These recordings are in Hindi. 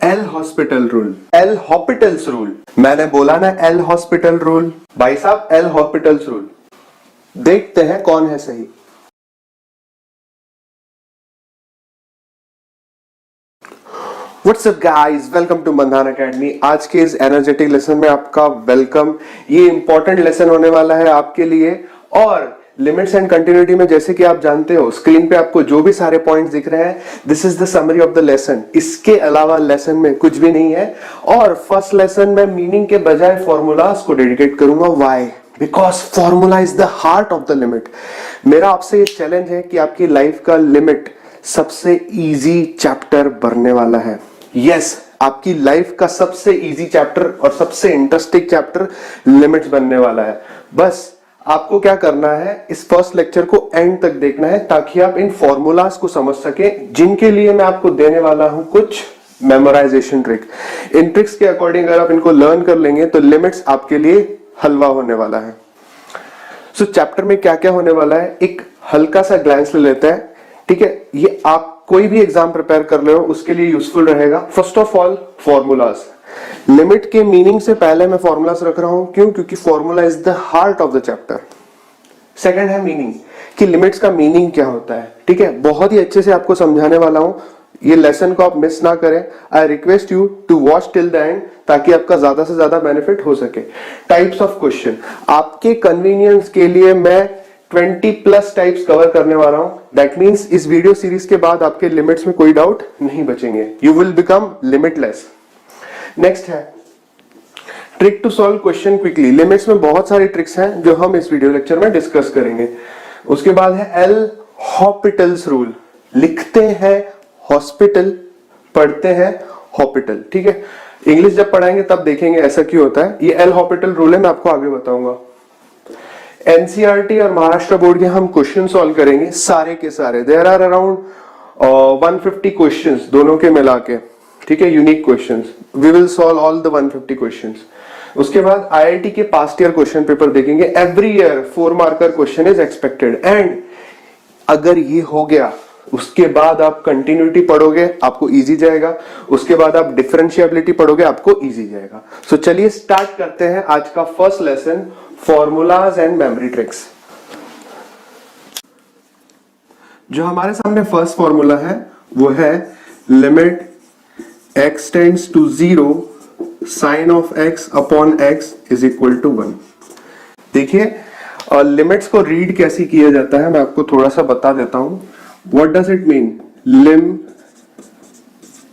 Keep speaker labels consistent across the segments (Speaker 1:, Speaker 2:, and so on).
Speaker 1: L hospital rule, L hospitals rule, मैंने बोला ना एल हॉस्पिटल रूल, भाई साहब एल हॉस्पिटल्स रूल। देखते हैं कौन है सही। What's up guys, welcome to Mandhan academy. आज के इस एनर्जेटिक लेसन में आपका वेलकम। ये इंपॉर्टेंट लेसन होने वाला है आपके लिए। और लिमिट्स एंड कंटिन्यूटी में जैसे कि आप जानते हो स्क्रीन पे आपको जो भी सारे पॉइंट्स दिख रहे हैं, this is the summary of the lesson. इसके अलावा लेसन में कुछ भी नहीं है। और फर्स्ट लेसन में मीनिंग के बजाय फॉर्मूलाज को डेडिकेट करूंगा। Why? Because formula is the heart of the limit. मेरा आपसे ये चैलेंज है कि आपकी लाइफ का लिमिट सबसे इजी चैप्टर बनने वाला है। यस, आपकी लाइफ का सबसे इजी चैप्टर और सबसे इंटरेस्टिंग चैप्टर लिमिट्स बनने वाला है। बस आपको क्या करना है, इस फर्स्ट लेक्चर को एंड तक देखना है ताकि आप इन फॉर्मूलाज को समझ सके, जिनके लिए मैं आपको देने वाला हूं कुछ मेमोराइजेशन ट्रिक। इन ट्रिक्स के अकॉर्डिंग अगर आप इनको लर्न कर लेंगे तो लिमिट्स आपके लिए हलवा होने वाला है। सो चैप्टर में क्या क्या होने वाला है, एक हल्का सा ग्लांस ले लेते हैं। ठीक है, ये आप कोई भी एग्जाम प्रिपेयर कर रहे हो उसके लिए यूजफुल रहेगा। First of all formulas. Limit के मीनिंग से पहले मैं फॉर्मूलाज रख रहा हूं, क्यों? क्योंकि formula is the heart of the chapter. Second है मीनिंग, कि लिमिट्स का मीनिंग क्या होता है। ठीक है, बहुत ही अच्छे से आपको समझाने वाला हूं। ये लेसन को आप मिस ना करें। I request you to watch till the end ताकि आपका ज्यादा से ज्यादा बेनिफिट हो सके। टाइप्स ऑफ क्वेश्चन, आपके कन्वीनियंस के लिए मैं 20+ टाइप्स कवर करने वाला हूं। दैट मींस इस वीडियो सीरीज के बाद आपके लिमिट्स में कोई डाउट नहीं बचेंगे। You will become limitless. Next है trick to solve question quickly. Limits में बहुत सारी ट्रिक्स हैं जो हम इस वीडियो लेक्चर में डिस्कस करेंगे। उसके बाद है एल हॉस्पिटल्स रूल। लिखते हैं हॉस्पिटल, पढ़ते हैं हॉस्पिटल। ठीक है, इंग्लिश जब पढ़ाएंगे तब देखेंगे ऐसा क्यों होता है। ये एल हॉस्पिटल रूल है, मैं आपको आगे बताऊंगा। एनसीईआरटी और महाराष्ट्र बोर्ड के हम क्वेश्चन सॉल्व करेंगे सारे के सारे। देयर आर अराउंड 150 क्वेश्चंस दोनों के मिला के। ठीक है, unique questions. We will solve all the 150 questions. उसके बाद आईआईटी के पास्ट ईयर क्वेश्चन पेपर देखेंगे। Every year 4 marker question is expected. And अगर ये हो गया उसके बाद आप कंटिन्यूटी पढ़ोगे, आपको इजी जाएगा। उसके बाद आप डिफरेंशिएबिलिटी पढ़ोगे, आपको इजी जाएगा। सो चलिए स्टार्ट करते हैं आज का first lesson, formulas and memory tricks. जो हमारे सामने फर्स्ट फॉर्मूला है वो है limit x tends to 0 sine of x upon x is equal to 1। देखिए लिमिट्स को रीड कैसे किया जाता है मैं आपको थोड़ा सा बता देता हूं। What does it mean? Lim,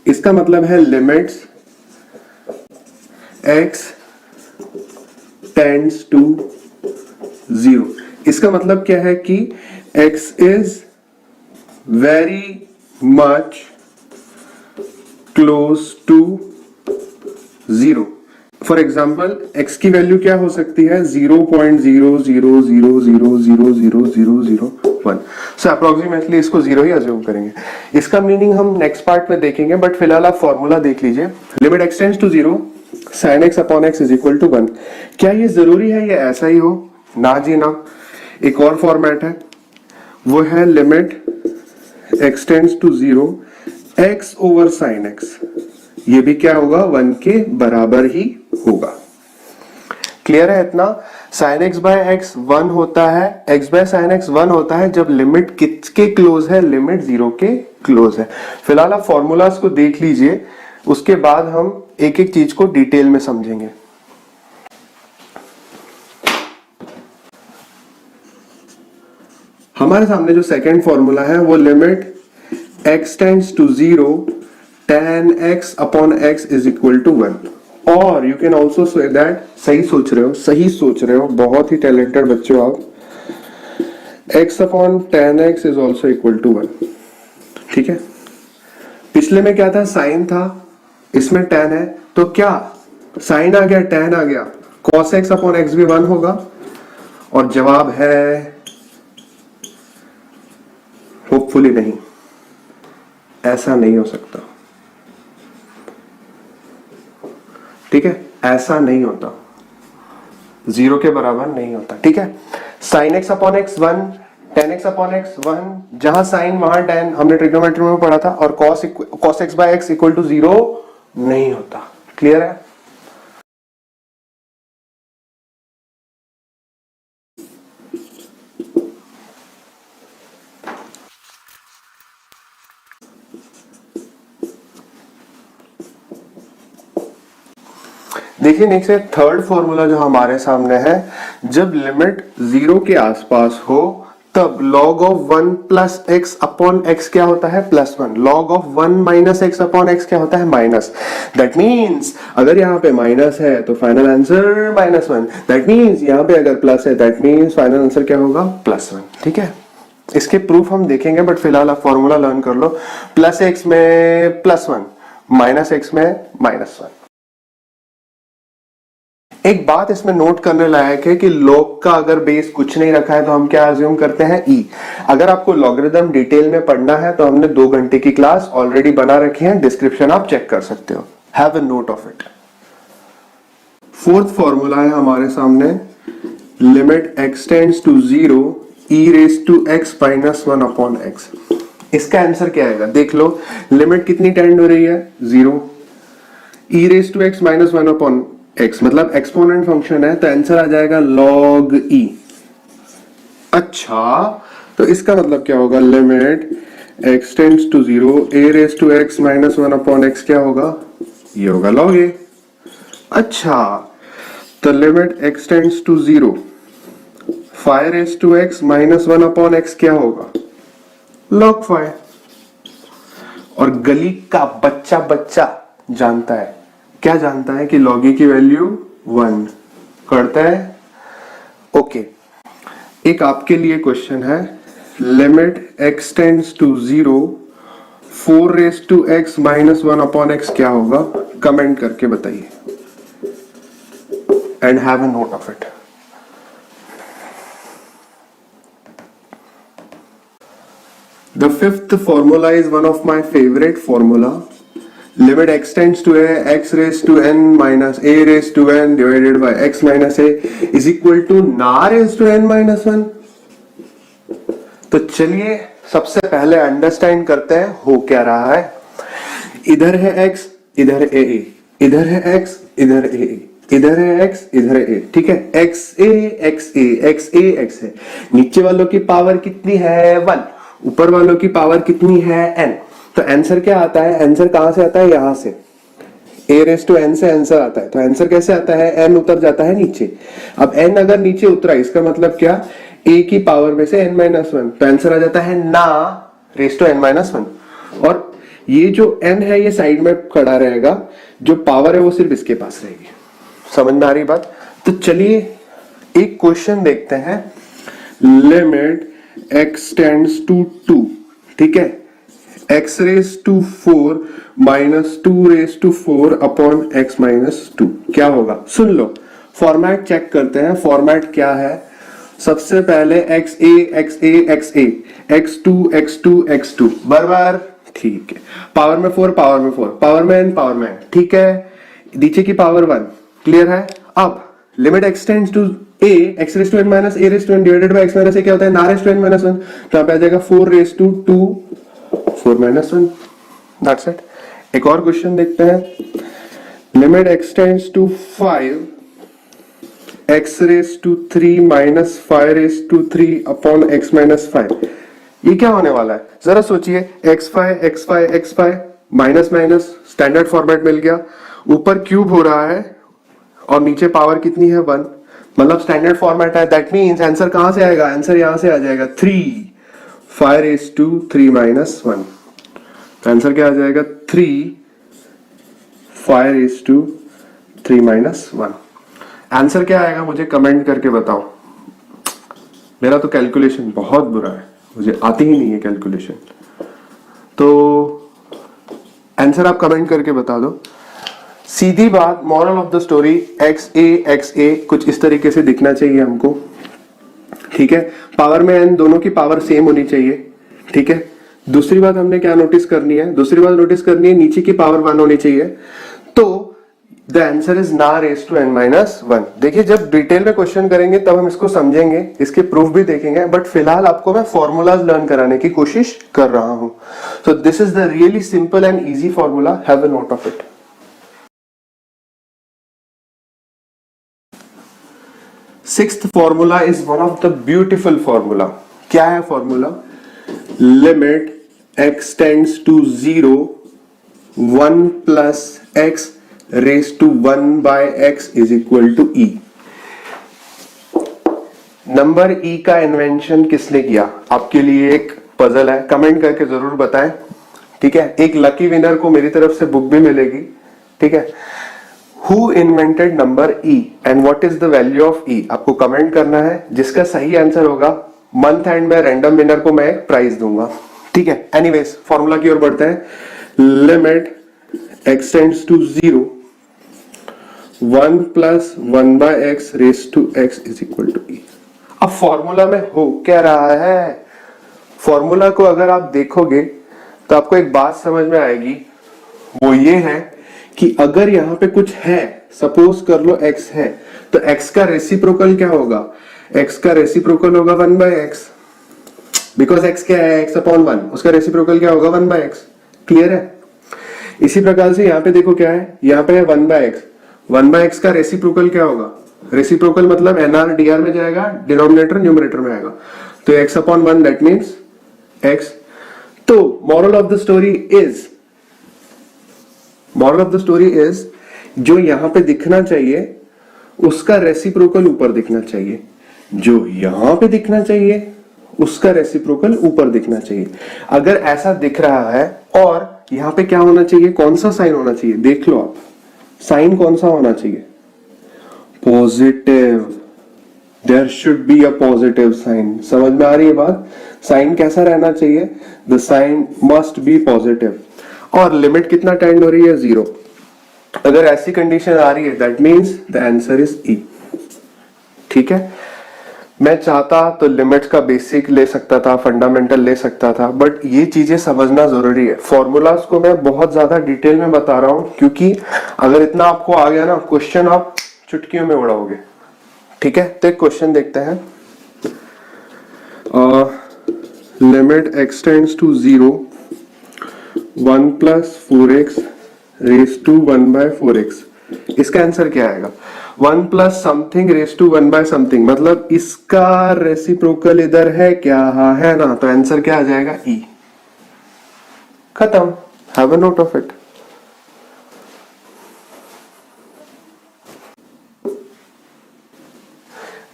Speaker 1: इसका मतलब है लिमिट्स x टेंड्स टू 0। इसका मतलब क्या है कि x is very much close to 0। For example x की वैल्यू क्या हो सकती है? 0.000000001। सो अप्रोक्सीमेटली इसको 0 ही अज्यूम करेंगे। इसका मीनिंग हम नेक्स्ट पार्ट में देखेंगे, बट फिलहाल आप फॉर्मूला देख लीजिए। Limit x tends to 0 sine x upon x is equal to 1। क्या ये जरूरी है ये ऐसा ही हो? ना जी ना। एक और फॉर्मेट है, वो है limit x tends to 0 x over sine x। ये भी क्या होगा? 1 के बराबर ही होगा। क्लियर है इतना? साइन x बाय x 1 होता है, x बाय साइन x 1 होता है जब लिमिट किसके क्लोज है? लिमिट 0 के क्लोज है। फिलहाल आप फॉर्मूलाज को देख लीजिए, उसके बाद हम एक एक चीज को डिटेल में समझेंगे। हमारे सामने जो सेकेंड फॉर्मूला है वो limit x tends to 0 tan x upon x is equal to 1। और you can also say that, सही सोच रहे हो, बहुत ही टैलेंटेड बच्चे हो आप। x upon tan x is also equal to 1। ठीक है, पिछले में क्या था? साइन था, इसमें tan है, तो क्या साइन आ गया, tan आ गया, cos x अपॉन x भी 1 होगा। और जवाब है होपफुली नहीं, ऐसा नहीं हो सकता। ठीक है, ऐसा नहीं होता, 0 के बराबर नहीं होता। ठीक है, sine x upon x 1, tan x upon x 1, जहां साइन वहां tan, हमने ट्रिग्नोमेट्री में पढ़ा था। और cos x by x equal to 0 नहीं होता। क्लियर है? देखिए नेक्स्ट है थर्ड फॉर्मूला जो हमारे सामने है, जब लिमिट 0 के आसपास हो तब log of 1 plus x upon x क्या होता है? +1। log of 1 minus x upon x क्या होता है? माइनस। दैट मीन्स अगर यहाँ पे माइनस है तो फाइनल आंसर -1। दैट मीन्स यहाँ पे अगर प्लस है दैट मीन्स फाइनल आंसर क्या होगा? +1। ठीक है, इसके प्रूफ हम देखेंगे, बट फिलहाल आप फॉर्मूला लर्न कर लो। प्लस एक्स में +1, माइनस एक्स में -1। एक बात इसमें नोट करने लायक है कि log का अगर बेस कुछ नहीं रखा है तो हम क्या अज्यूम करते हैं? e। अगर आपको लॉगरिथम डिटेल में पढ़ना है तो हमने 2 घंटे की क्लास ऑलरेडी बना रखी है, डिस्क्रिप्शन आप चेक कर सकते हो। Have a note of it. Fourth formula है हमारे सामने, limit x tends to 0 e raise to x minus 1 upon x। इसका आंसर क्या आएगा? देख लो, लिमिट कितनी टेंड हो रही है? 0। e raise to x minus 1 upon x मतलब एक्सपोनेंट फंक्शन है, तो आंसर आ जाएगा log e। अच्छा, तो इसका मतलब क्या होगा? Limit x tends to 0 a raise to x minus 1 upon x क्या होगा? ये होगा log a। अच्छा, तो limit x tends to 0 5 raise to x minus 1 upon x क्या होगा? log 5। और गली का बच्चा बच्चा जानता है, क्या जानता है कि log a की वैल्यू 1 करता है। ओके, एक आपके लिए क्वेश्चन है, limit x tends to 0 4 raise to x minus 1 upon x क्या होगा? कमेंट करके बताइए and have a note of it. The fifth formula is one of my favorite formula. Limit x tends to a x raised to n minus a raised to n divided by x minus a is equal to na raised to n minus 1। तो चलिए सबसे पहले अंडरस्टैंड करते हैं हो क्या रहा है। इधर है x, इधर है a, इधर है x, इधर है a, इधर है x, इधर है a। ठीक है, x a x a x a x है। नीचे वालों की पावर कितनी है? 1। ऊपर वालों की पावर कितनी है? n। तो आंसर क्या आता है? आंसर कहां से आता है? यहां से a रेस टू n से आंसर आता है। तो आंसर कैसे आता है? n उतर जाता है नीचे। अब n अगर नीचे उतरा, इसका मतलब क्या? a की पावर में से n माइनस 1, तो आंसर आ जाता है ना रेस टू n माइनस 1। और ये जो n है ये साइड में खड़ा रहेगा, जो पावर है वो सिर्फ इसके पास रहेगी। समझ में आ रही बात? तो चलिए एक क्वेश्चन देखते हैं, लिमिट x टेंड्स टू 2, ठीक है, x raise to 4 minus 2 raise to 4 upon x minus 2 क्या होगा? सुन लो, फॉर्मेट चेक करते हैं। फॉर्मेट क्या है? सबसे पहले x a x a x a x 2 x 2 x 2 बराबर, ठीक है, पावर में 4 पावर में 4 पावर में n पावर में n, ठीक है, नीचे की पावर 1। क्लियर है? अब limit x tends to a x raise to n minus a raise to n divided by x minus a क्या होता है? ना रेज टू n माइनस 1। तो यहाँ पे आ जाएगा 4 raise to 2 4 minus 1। That's it. एक और क्वेश्चन देखते हैं, limit x tends to 5 x raise to 3 minus 5 raise to 3 upon x minus 5। ये क्या होने वाला है? जरा सोचिए, x5 x5 x5 minus minus standard format मिल गया, ऊपर क्यूब हो रहा है और नीचे पावर कितनी है? 1, मतलब स्टैंडर्ड फॉर्मेट है। दैट मीन्स आंसर कहां से आएगा? आंसर यहां से आ जाएगा 3 5 रेज टू 3 माइनस 1। आंसर क्या आ जाएगा? 3 5 रेज टू 3 माइनस 1। आंसर क्या आएगा मुझे कमेंट करके बताओ। मेरा तो कैलकुलेशन बहुत बुरा है, मुझे आती ही नहीं है कैलकुलेशन। तो आंसर आप कमेंट करके बता दो। सीधी बात, moral of the story, X A कुछ इस तरीके से दिखना चाहिए हमको। ठीक है, पावर में n दोनों की पावर सेम होनी चाहिए। ठीक है, दूसरी बात हमने क्या नोटिस करनी है? दूसरी बात नोटिस करनी है नीचे की पावर 1 होनी चाहिए। तो द आंसर इज ना रेज टू n माइनस 1। देखिए जब डिटेल में क्वेश्चन करेंगे तब हम इसको समझेंगे, इसके प्रूफ भी देखेंगे, बट फिलहाल आपको मैं फॉर्मूलाज लर्न कराने की कोशिश कर रहा हूं। So this is the really simple and easy formula, have a note of it. Sixth formula is one of the beautiful formula. क्या है formula? Limit x tends to 0 1 plus x raise to 1 by x is equal to e. Number e का इन्वेंशन किसने किया? आपके लिए एक पजल है, कमेंट करके जरूर बताएं. ठीक है, एक लकी विनर को मेरी तरफ से बुक भी मिलेगी. ठीक है, who invented number e and what is the value of e? आपको कमेंट करना है. जिसका सही आंसर होगा मंथ एंड में रैंडम विनर को मैं एक प्राइज दूंगा. ठीक है, एनीवेज फॉर्मूला की ओर बढ़ते हैं. Limit x tends to 0 1 plus 1 by x raise to x is equal to e. अब फॉर्मूला में हो क्या रहा है? फॉर्मूला को अगर आप देखोगे तो आपको एक बात समझ में आएगी, वो ये है कि अगर यहां पे कुछ है, सपोज कर लो x है, तो x का रेसिप्रोकल क्या होगा? x का रेसिप्रोकल होगा 1 बाय x, बिकॉज x क्या है? x upon 1. उसका रेसिप्रोकल क्या होगा? 1 बाय x. क्लियर है? इसी प्रकार से यहां पे देखो क्या है, यहां पे है 1 बाय x. 1 बाय x का रेसिप्रोकल क्या होगा? रेसिप्रोकल मतलब nr dr में जाएगा, डिनोमिनेटर न्यूमरेटर में आएगा, तो x upon 1 that means x. तो moral of the story is जो यहां पे दिखना चाहिए उसका रेसिप्रोकल ऊपर दिखना चाहिए, जो यहां पे दिखना चाहिए उसका रेसिप्रोकल ऊपर दिखना चाहिए. अगर ऐसा दिख रहा है और यहां पे क्या होना चाहिए? कौन सा साइन होना चाहिए? देख लो आप, साइन कौन सा होना चाहिए? Positive. There should be a positive sign. समझ में आ रही है बात? साइन कैसा रहना चाहिए? The sign must be positive. और लिमिट कितना टेंड हो रही है? 0. अगर ऐसी कंडीशन आ रही है that means the answer is E. ठीक है, मैं चाहता तो लिमिट्स का बेसिक ले सकता था, फंडामेंटल ले सकता था, बट ये चीजें समझना जरूरी है. फॉर्मूलाज को मैं बहुत ज्यादा डिटेल में बता रहा हूं क्योंकि अगर इतना आपको आ गया ना, क्वेश्चन आप चुटकियों में उड़ाओगे. ठीक है, तो एक क्वेश्चन देखते हैं. Limit x tends to 0 1 plus 4x raise to 1 by 4x. इसका आंसर क्या आएगा? 1 plus something raise to 1 by something, मतलब इसका रेसिप्रोकल इधर है क्या? हाँ है ना, तो आंसर क्या आ जाएगा? e. खत्म. Have a note of it.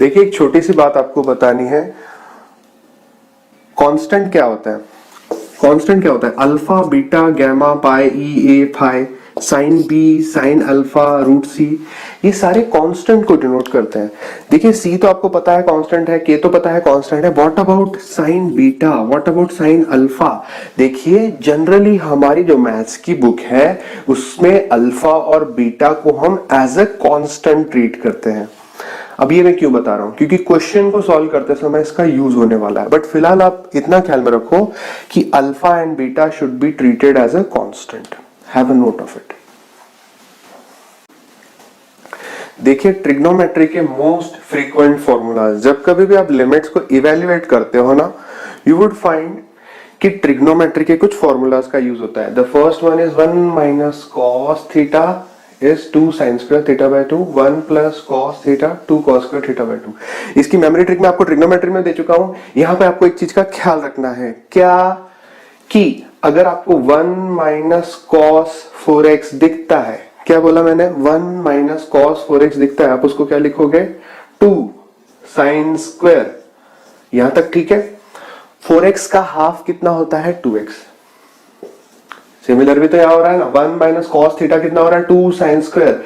Speaker 1: देखिए, एक छोटी सी बात आपको बतानी है. कांस्टेंट क्या होता है? कांस्टेंट क्या होता है? Alpha, beta, gamma, pi, E, A, phi, sine B, sine alpha, root C, ये सारे कांस्टेंट को डिनोट करते हैं. देखिए, सी तो आपको पता है कांस्टेंट है, के तो पता है कांस्टेंट है. What about sign beta? What about sine alpha? देखिए, जनरली हमारी जो मैथ्स की बुक है उसमें अल्फा और बीटा को हम एज अ कांस्टेंट ट्रीट करते हैं. अब ये मैं क्यों बता रहा हूं? क्योंकि क्वेश्चन को सॉल्व करते समय इसका यूज होने वाला है. बट फिलहाल आप इतना ख्याल में रखो कि alpha and beta should be treated as a constant. Have a note of it. देखिए, ट्रिग्नोमेट्री के मोस्ट फ्रीक्वेंट फॉर्मूलाज, जब कभी भी आप लिमिट्स को इवेल्युएट करते हो ना, यू वुड फाइंड कि ट्रिग्नोमेट्री के कुछ फॉर्मूलाज का यूज होता है. The first one is 1 minus cos theta is 2 sin square theta by 2, 1 plus cos theta 2 cos square theta by 2. इसकी मेमोरी ट्रिक मैं आपको ट्रिग्नोमेट्री में दे चुका हूं. यहां पे आपको एक चीज का ख्याल रखना है. क्या? कि अगर आपको 1 माइनस cos 4x दिखता है, क्या बोला मैंने? 1 माइनस cos 4x दिखता है, आप उसको क्या लिखोगे? 2 sin square. यहां तक ठीक है? 4x का हाफ कितना होता है? 2x. सिमिलर भी तो यहां हो रहा है ना. 1 माइनस कॉस थीटा कितना हो रहा है? 2 साइन स्क्वायर.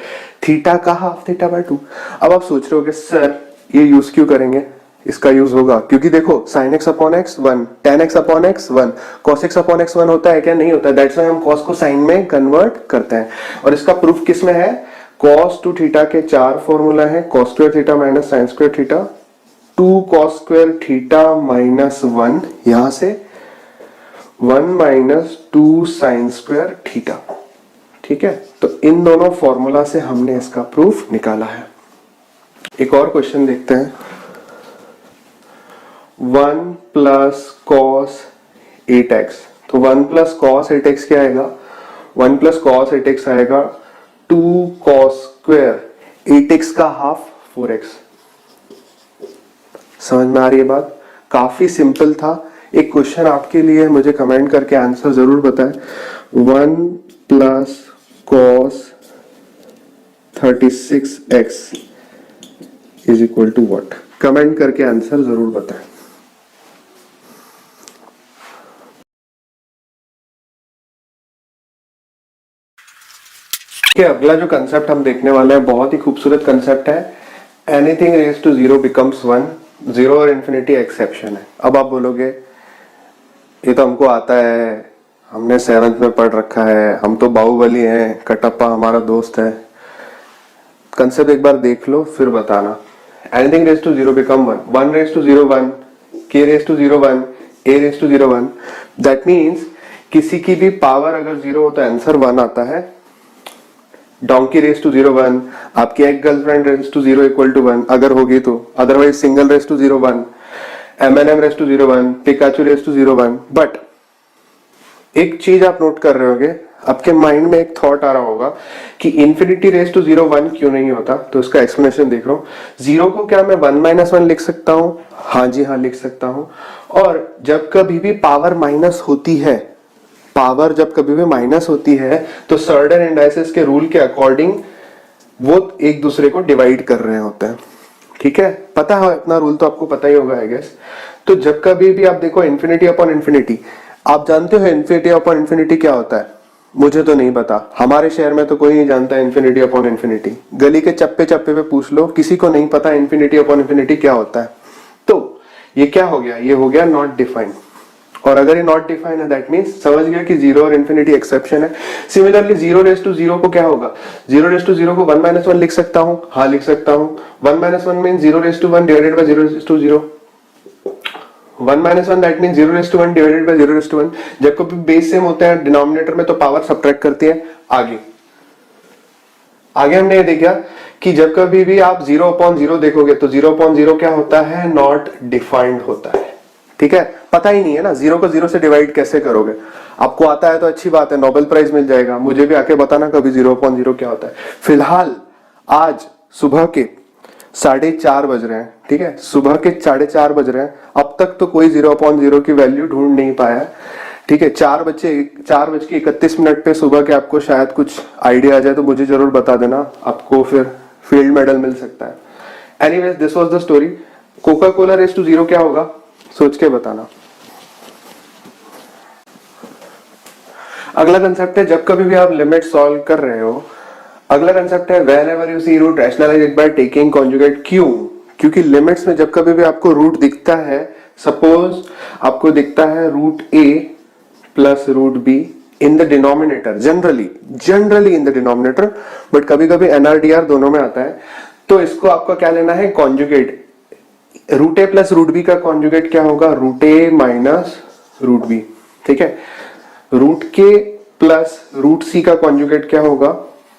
Speaker 1: थीटा का हाफ थीटा बाय 2. अब आप सोच रहे हो कि सर ये यूज क्यों करेंगे? इसका यूज होगा क्योंकि देखो, sine x upon x 1, ten x upon x 1, cos x upon x 1 होता है क्या? नहीं होता. दैट्स व्हाई हम कॉस को साइन में कन्वर्ट करते हैं. और इसका प्रूफ किस में है? कॉस टू थीटा के 4 फॉर्मूला है. Cos square theta minus sine square theta, 2 cos square theta minus 1, यहां से 1 माइनस 2 साइन स्क्वायर थीटा. ठीक है, तो इन दोनों फॉर्मूला से हमने इसका प्रूफ निकाला है. एक और क्वेश्चन देखते हैं. 1 प्लस कॉस 8x, तो 1 प्लस कॉस 8x क्या आएगा? 1 प्लस कॉस 8x आएगा 2 कॉस स्क्वायर 8x का हाफ 4x. समझ में आ रही है बात? काफी सिंपल था। एक क्वेश्चन आपके लिए, मुझे कमेंट करके आंसर जरूर बताएं। 1 plus cos 36x is equal to what? Comment करके आंसर जरूर बताएं। अगला जो कंसेप्ट हम देखने वाले हैं बहुत ही खूबसूरत कंसेप्ट है। Anything raise to zero becomes one. Zero और इंफिनिटी एक्सेप्शन है। अब आप बोलोगे ये तो हमको आता है, हमने 7th में पढ़ रखा है, हम तो बाहुबली हैं, कटप्पा हमारा दोस्त है। कंसेप्ट एक बार देख लो फिर बताना। Anything raise to zero become one. 1 raise to zero 1, k raise to zero 1, a raise to zero 1। That means किसी की भी पावर अगर जीरो हो तो आंसर 1 आता है। डोंकी रेस टू 0 1, आपकी एक girlfriend raise to 0 equal to 1 अगर होगी तो, otherwise single raise to 0 1, M&M raise to 0 1, Pikachu raise to 0 1। But एक चीज आप नोट कर रहे होगे, आपके माइंड में एक थॉट आ रहा होगा कि इंफिनिटी रेस टू 0 1 क्यों नहीं होता? तो उसका एक्सप्लेनेशन देख रहा हूं। जीरो को क्या मैं 1 - 1 लिख सकता हूं? हाँ जी हाँ, लिख सकता हूं। और जब कभी भी पावर माइनस होती है, पावर जब कभी भी माइनस होती है तो सर्टेन इंडाइसेस के रूल के अकॉर्डिंग वो एक दूसरे को डिवाइड कर रहे होते हैं। ठीक है, पता है इतना रूल तो आपको पता ही होगा आई गेस। तो जब कभी भी आप देखो इन्फिनिटी अपॉन इन्फिनिटी, आप जानते हो इन्फिनिटी अपॉन इन्फिनिटी क्या होता है? मुझे तो नहीं पता, हमारे शहर में तो कोई नहीं जानता इन्फिनिटी अपॉन इन्फिनिटी। गली के चप्पे चप्पे पे पूछ लो, किसी को नहीं पता इन्फिनिटी अपॉन इन्फिनिटी क्या होता है। तो ये क्या हो गया? ये हो गया नॉट डिफाइंड। और अगर ये नॉट डिफाइन है दैट मींस समझ गया कि जीरो और इन्फिनिटी एक्सेप्शन है। Similarly zero raise to zero को क्या होगा? जीरो रेस टू जीरो को 1 - 1 लिख सकता हूं। हाँ लिख सकता हूं। 1 - 1 mean zero raise to 1 divided by zero raise to zero. 1 - 1 that mean zero raise to 1 divided by zero raise to 1। जब कभी बेस सेम होते हैं डिनोमिनेटर में तो पावर सब्ट्रैक्ट करती है। आगे हमने ये देखा कि जब कभी भी आप 0 अपॉन 0 देखोगे तो 0 अपॉन 0 क्या होता है? नॉट डिफाइंड होता है। ठीक है, पता ही नहीं है ना, 0 को 0 से डिवाइड कैसे करोगे? आपको आता है तो अच्छी बात है, नोबेल प्राइज मिल जाएगा। मुझे भी आके बताना कभी 0 अपॉन 0 क्या होता है। फिलहाल आज सुबह के 4:30 बज रहे हैं। ठीक है, सुबह के 4:30 बज रहे हैं। अब तक तो कोई 0 अपॉन 0 की वैल्यू ढूंढ नहीं पाया। ठीक है, 4:31 पे सुबह के आपको शायद कुछ आइडिया आ जाए तो मुझे जरूर बता देना, आपको फिर फील्ड मेडल मिल सकता है। Anyways this was the story. Coca Cola raise to 0 क्या होगा? सोच के बताना। अगला कंसेप्ट है, जब कभी भी आप लिमिट सॉल्व कर रहे हो, अगला कंसेप्ट है whenever you see root rationalise it by taking conjugate. क्यों? क्योंकि लिमिट्स में जब कभी भी आपको रूट दिखता है, सपोज आपको दिखता है root a plus root b in the denominator, generally in the denominator, but कभी कभी NRDR दोनों में आता है। तो इसको आपको क्या लेना है? कॉन्जुगेट। रूट ए प्लस रूट बी का कॉन्जुगेट क्या होगा? रूट ए माइनस रूट बी। ठीक है, रूट के प्लस रूट सी का कॉन्जुगेट क्या होगा?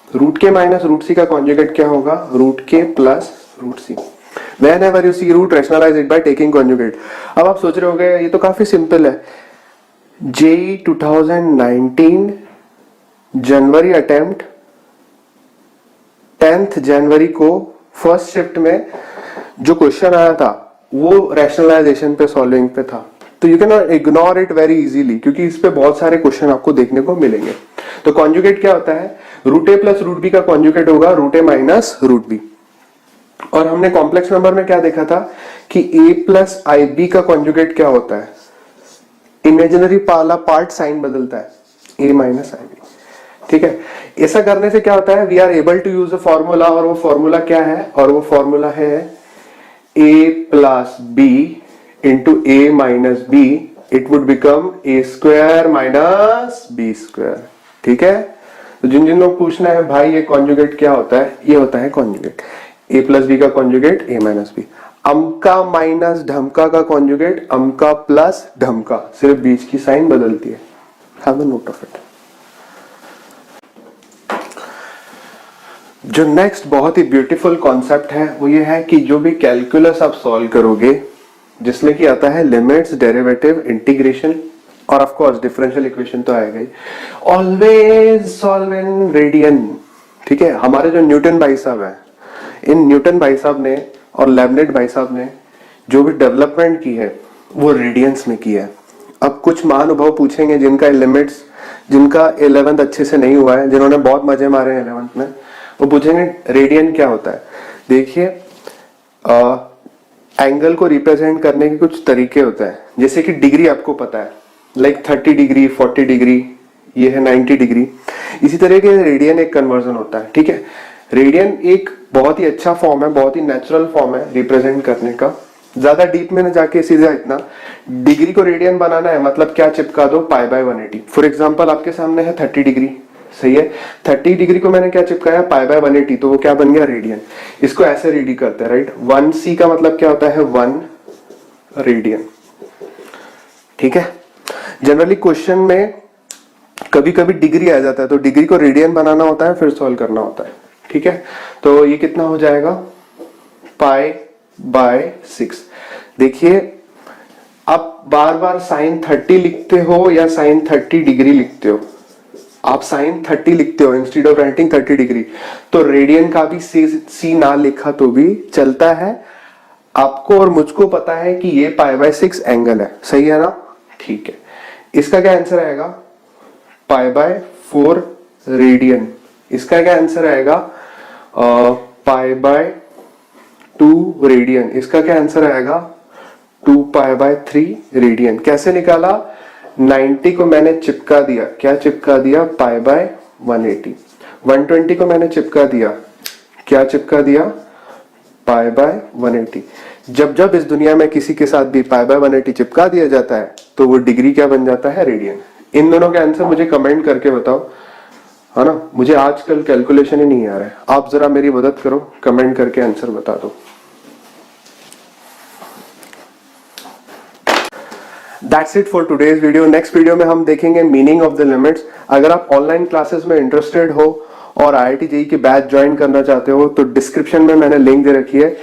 Speaker 1: रूट के माइनस रूट सी का कॉन्जुगेट क्या होगा? Root K plus root C. Whenever you see root, rationalize it by taking conjugate। अब आप सोच रहे होगे ये तो काफी सिंपल है। JEE 2019 जनवरी अटेम्प्ट 10th जनवरी को फर्स्ट शिफ्ट में जो क्वेश्चन आया था वो रैशनलाइजेशन पे, सॉल्विंग पे था। तो you can not ignore it very easily, क्योंकि इस पे बहुत सारे क्वेश्चन आपको देखने को मिलेंगे। तो कॉन्जुगेट क्या होता है? रूट ए प्लस रूट बी का कॉन्जुगेट होगा रूट ए माइनस रूट बी। और हमने कॉम्प्लेक्स नंबर में क्या देखा था कि a प्लस आई बी का कॉन्जुगेट क्या होता है? इमेजिनरी वाला पार्ट साइन बदलता है, a माइनस आई बी। ठीक है, ऐसा करने से क्या होता है? We are able to use a formula, और वो फॉर्मूला क्या है? और वो फॉर्मूला है a plus B into a minus B, it would become a square minus B square. ठीक है, तो जिन जिन लोग पूछना है भाई ये कॉन्जुगेट क्या होता है, ये होता है कॉन्जुगेट। a प्लस बी का कॉन्जुगेट a माइनस बी। अमका माइनस ढमका का कॉन्जुगेट अमका प्लस ढमका, सिर्फ बीच की साइन बदलती है। Have a note of it. जो नेक्स्ट बहुत ही ब्यूटीफुल कॉन्सेप्ट है वो ये है कि जो भी कैलकुलस आप सॉल्व करोगे, जिसमें कि आता है लिमिट्स, डेरिवेटिव, इंटीग्रेशन और ऑफ कोर्स डिफरेंशियल इक्वेशन तो आएगा ही, ऑलवेज सॉल्व इन रेडियन। ठीक है, हमारे जो न्यूटन भाई साहब हैं, इन न्यूटन भाई साहब ने और लेबनिज भाई साहब ने जो भी डेवलपमेंट की है वो रेडियंस में की है। अब कुछ महानुभाव पूछेंगे जिनका लिमिट्स, जिनका 11th अच्छे से नहीं हुआ है, जिन्होंने बहुत मजे मारे हैं 11th में, वो पूछेंगे रेडियन क्या होता है। देखिए एंगल को रिप्रेजेंट करने के कुछ तरीके होते हैं, जैसे कि डिग्री आपको पता है, लाइक 30 डिग्री, 40 डिग्री, ये है 90 डिग्री। इसी तरह के रेडियन एक कन्वर्जन होता है, ठीक है। रेडियन एक बहुत ही अच्छा फॉर्म है, बहुत ही नेचुरल फॉर्म है रिप्रेजेंट करने का। ज्यादा डीप में न जाके सीधा इतना, डिग्री को रेडियन बनाना है मतलब क्या चिपका दो π/180। फॉर एग्जांपल आपके सामने है 30 डिग्री, सही है। 30 डिग्री को मैंने क्या चिपकाया, π/180, तो वो क्या बन गया, रेडियन। इसको ऐसे रेडी करते हैं, राइट। 1c का मतलब क्या होता है, 1 रेडियन, ठीक है। जनरली क्वेश्चन में कभी कभी डिग्री आ जाता है, तो डिग्री को रेडियन बनाना होता है, फिर सॉल्व करना होता है, ठीक है। तो ये कितना हो जाएगा, π/6। देखिए आप बार बार sin 30 लिखते हो या sin 30 डिग्री लिखते हो, आप sin 30 लिखते हो इंस्टेड ऑफ राइटिंग 30 डिग्री, तो रेडियन का भी सी ना लिखा तो भी चलता है। आपको और मुझको पता है कि ये π/6 एंगल है, सही है ना, ठीक है। इसका क्या आंसर आएगा, π/4 रेडियन। इसका क्या आंसर आएगा, π/2 रेडियन। इसका क्या आंसर आएगा, 2π/3 रेडियन। कैसे निकाला, 90 को मैंने चिपका दिया, क्या चिपका दिया, π/180। 120 को मैंने चिपका दिया, क्या चिपका दिया, π/180। जब जब इस दुनिया में किसी के साथ भी π/180 चिपका दिया जाता है तो वो डिग्री क्या बन जाता है, रेडियन। इन दोनों के आंसर मुझे कमेंट करके बताओ, है ना। मुझे आजकल कैलकुलेशन ही नहीं आ रहा है, आप जरा मेरी मदद करो, कमेंट करके आंसर बता दो। That's it for today's video. Next video में हम देखेंगे मीनिंग ऑफ द लिमिट्स। अगर आप ऑनलाइन क्लासेस में इंटरेस्टेड हो और IIT JEE की बैच ज्वाइन करना चाहते हो तो डिस्क्रिप्शन में मैंने लिंक दे रखी है।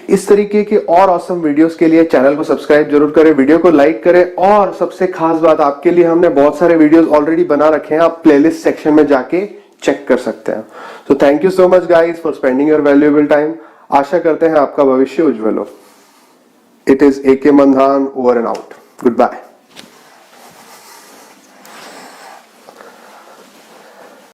Speaker 1: इस तरीके की और ऑसम वीडियोस के लिए चैनल को सब्सक्राइब जरूर करें, वीडियो को लाइक करें, और सबसे खास बात, आपके लिए हमने बहुत सारे वीडियोस ऑलरेडी बना रखे हैं, आप प्लेलिस्ट सेक्शन में जाके चेक कर सकते हैं। So thank you so much guys for spending your valuable time. आशा करते हैं आपका भविष्य उज्जवल हो। It is AK Mandhan, over and out. Goodbye.